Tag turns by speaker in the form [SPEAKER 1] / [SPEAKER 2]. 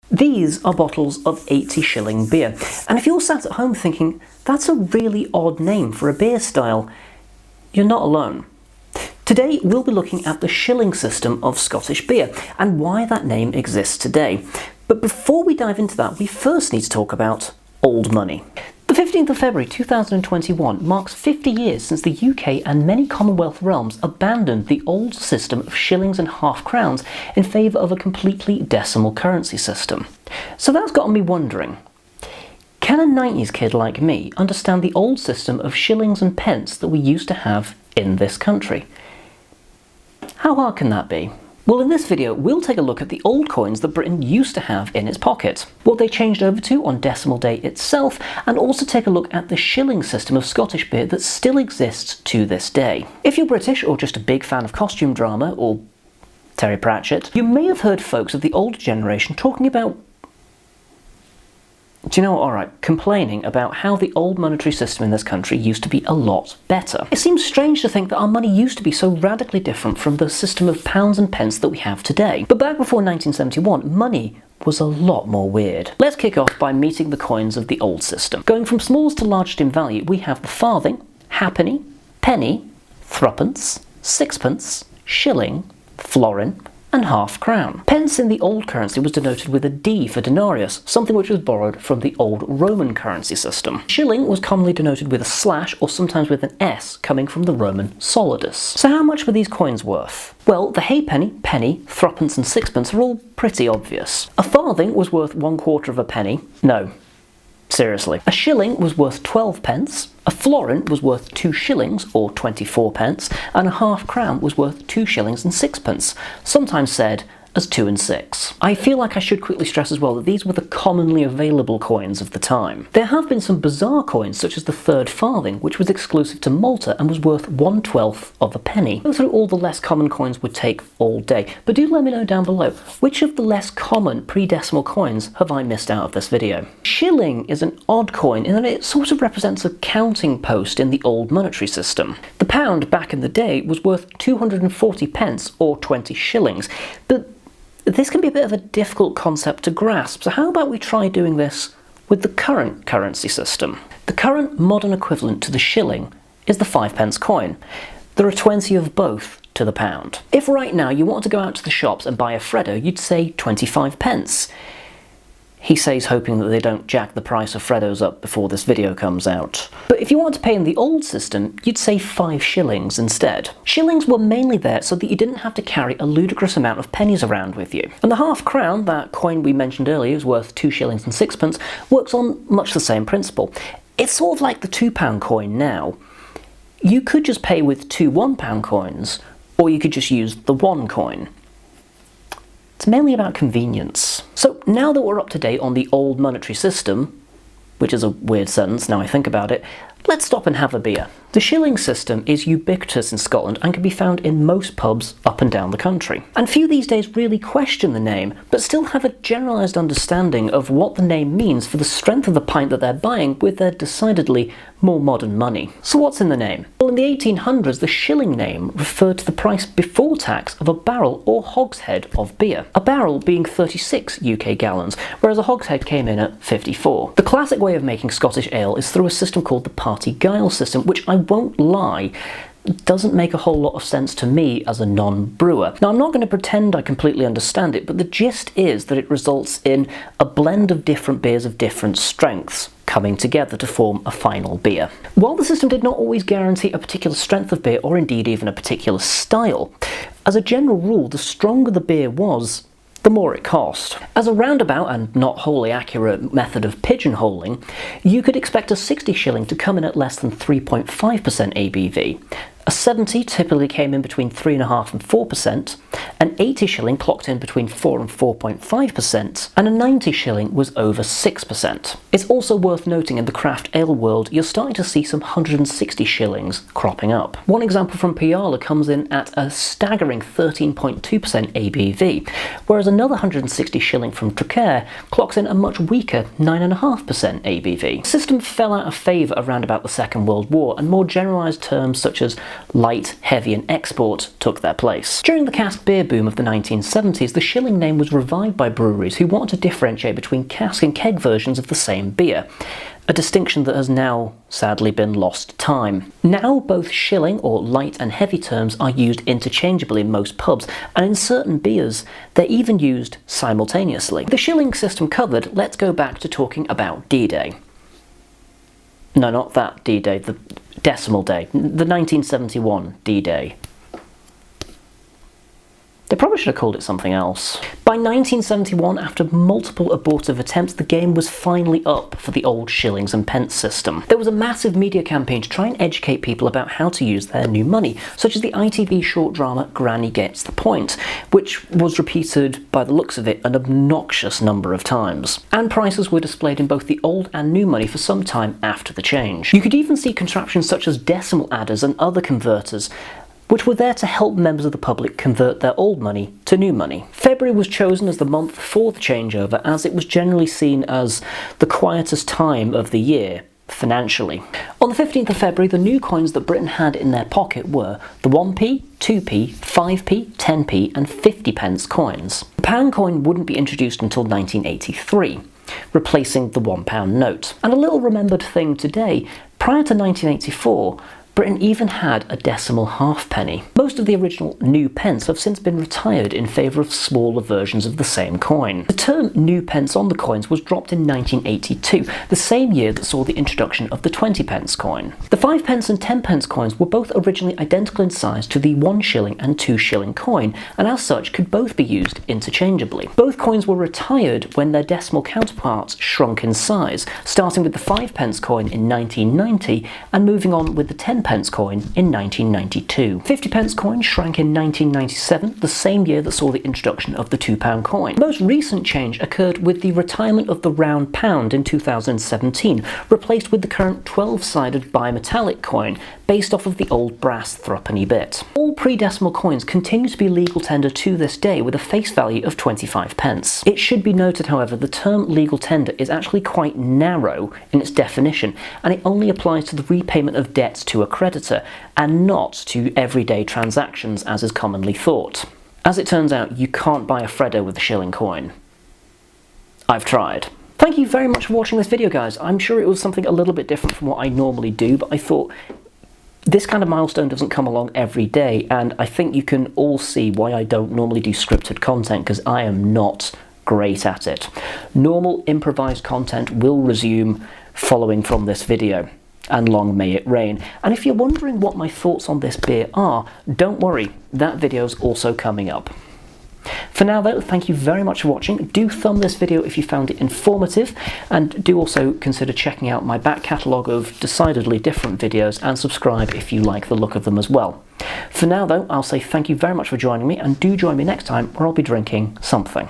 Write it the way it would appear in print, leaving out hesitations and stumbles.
[SPEAKER 1] These are bottles of 80 shilling beer, and if you're sat at home thinking, that's a really odd name for a beer style, you're not alone. Today we'll be looking at the shilling system of Scottish beer, and why that name exists today. But before we dive into that, we first need to talk about old money. The 15th of February 2021 marks 50 years since the UK and many Commonwealth realms abandoned the old system of shillings and half-crowns in favour of a completely decimal currency system. So that's got me wondering, can a 90s kid like me understand the old system of shillings and pence that we used to have in this country? How hard can that be? Well, in this video, we'll take a look at the old coins that Britain used to have in its pocket, what they changed over to on decimal day itself, and also take a look at the shilling system of Scottish beer that still exists to this day. If you're British or just a big fan of costume drama or Terry Pratchett, you may have heard folks of the older generation talking about, do you know what, alright, complaining about how the old monetary system in this country used to be a lot better. It seems strange to think that our money used to be so radically different from the system of pounds and pence that we have today. But back before 1971, money was a lot more weird. Let's kick off by meeting the coins of the old system. Going from smallest to largest in value, we have the farthing, halfpenny, penny, threepence, sixpence, shilling, florin, and half-crown. Pence in the old currency was denoted with a D for denarius, something which was borrowed from the old Roman currency system. Shilling was commonly denoted with a slash or sometimes with an S, coming from the Roman solidus. So how much were these coins worth? Well, the halfpenny, penny, threepence and sixpence are all pretty obvious. A farthing was worth 1/4 of a penny. No. Seriously. A shilling was worth 12 pence, a florin was worth 2 shillings or 24 pence, and a half-crown was worth 2 shillings and sixpence, sometimes said as 2 and 6. I feel like I should quickly stress as well that these were the commonly available coins of the time. There have been some bizarre coins such as the third farthing, which was exclusive to Malta and was worth 1/12 of a penny. Go through all the less common coins would take all day, but do let me know down below, which of the less common pre-decimal coins have I missed out of this video? Shilling is an odd coin in that it sort of represents a counting post in the old monetary system. The pound back in the day was worth 240 pence or 20 shillings, but this can be a bit of a difficult concept to grasp, so how about we try doing this with the current currency system? The current modern equivalent to the shilling is the 5p coin. There are 20 of both to the pound. If right now you want to go out to the shops and buy a Freddo, you'd say 25p. He says hoping that they don't jack the price of Freddos up before this video comes out. But if you want to pay in the old system, you'd say 5 shillings instead. Shillings were mainly there so that you didn't have to carry a ludicrous amount of pennies around with you. And the half-crown, that coin we mentioned earlier is worth 2 shillings and sixpence, works on much the same principle. It's sort of like the £2 coin now. You could just pay with 2 £1 coins, or you could just use the 1 coin. It's mainly about convenience. So now that we're up to date on the old monetary system, which is a weird sentence now I think about it, let's stop and have a beer. The shilling system is ubiquitous in Scotland and can be found in most pubs up and down the country. And few these days really question the name, but still have a generalised understanding of what the name means for the strength of the pint that they're buying with their decidedly more modern money. So what's in the name? Well, in the 1800s, the shilling name referred to the price before tax of a barrel or hogshead of beer. A barrel being 36 UK gallons, whereas a hogshead came in at 54. The classic way of making Scottish ale is through a system called the party guile system, which I won't lie, doesn't make a whole lot of sense to me as a non-brewer. Now, I'm not going to pretend I completely understand it, but the gist is that it results in a blend of different beers of different strengths coming together to form a final beer. While the system did not always guarantee a particular strength of beer, or indeed even a particular style, as a general rule, the stronger the beer was, the more it cost. As a roundabout and not wholly accurate method of pigeonholing, you could expect a 60 shilling to come in at less than 3.5% ABV. A 70 typically came in between 3.5% and 4%, an 80 shilling clocked in between 4 and 4.5%, and a 90 shilling was over 6%. It's also worth noting in the craft ale world, you're starting to see some 160 shillings cropping up. One example from Piala comes in at a staggering 13.2% ABV, whereas another 160 shilling from Traquair clocks in a much weaker 9.5% ABV. The system fell out of favour around about the Second World War, and more generalised terms such as Light, heavy and export took their place. During the cask beer boom of the 1970s, the shilling name was revived by breweries who wanted to differentiate between cask and keg versions of the same beer, a distinction that has now sadly been lost to time. Now both shilling or light and heavy terms are used interchangeably in most pubs, and in certain beers they're even used simultaneously. The shilling system covered, let's go back to talking about D-Day. No, not that D-Day, the decimal day, the 1971 D-Day. They probably should have called it something else. By 1971, after multiple abortive attempts, the game was finally up for the old shillings and pence system. There was a massive media campaign to try and educate people about how to use their new money, such as the ITV short drama Granny Gets the Point, which was repeated, by the looks of it, an obnoxious number of times. And prices were displayed in both the old and new money for some time after the change. You could even see contraptions such as decimal adders and other converters, which were there to help members of the public convert their old money to new money. February was chosen as the month for the changeover, as it was generally seen as the quietest time of the year financially. On the 15th of February, the new coins that Britain had in their pocket were the 1p, 2p, 5p, 10p and 50 pence coins. The pound coin wouldn't be introduced until 1983, replacing the £1 note. And a little remembered thing today, prior to 1984, Britain even had a decimal halfpenny. Most of the original new pence have since been retired in favour of smaller versions of the same coin. The term new pence on the coins was dropped in 1982, the same year that saw the introduction of the 20 pence coin. The 5 pence and 10 pence coins were both originally identical in size to the 1 shilling and 2 shilling coin, and as such could both be used interchangeably. Both coins were retired when their decimal counterparts shrunk in size, starting with the 5 pence coin in 1990 and moving on with the 10 pence coin in 1992. 50 pence coin shrank in 1997, the same year that saw the introduction of the £2 coin. The most recent change occurred with the retirement of the round pound in 2017, replaced with the current 12-sided bimetallic coin, based off of the old brass threepenny bit. All pre-decimal coins continue to be legal tender to this day with a face value of 25 pence. It should be noted, however, the term legal tender is actually quite narrow in its definition, and it only applies to the repayment of debts to a creditor, and not to everyday transactions as is commonly thought. As it turns out, you can't buy a Freddo with a shilling coin. I've tried. Thank you very much for watching this video, guys. I'm sure it was something a little bit different from what I normally do, but I thought this kind of milestone doesn't come along every day, and I think you can all see why I don't normally do scripted content, because I am not great at it. Normal improvised content will resume following from this video, and long may it rain. And if you're wondering what my thoughts on this beer are, don't worry, that video's also coming up. For now though, thank you very much for watching. Do thumb this video if you found it informative, and do also consider checking out my back catalogue of decidedly different videos, and subscribe if you like the look of them as well. For now though, I'll say thank you very much for joining me, and do join me next time where I'll be drinking something.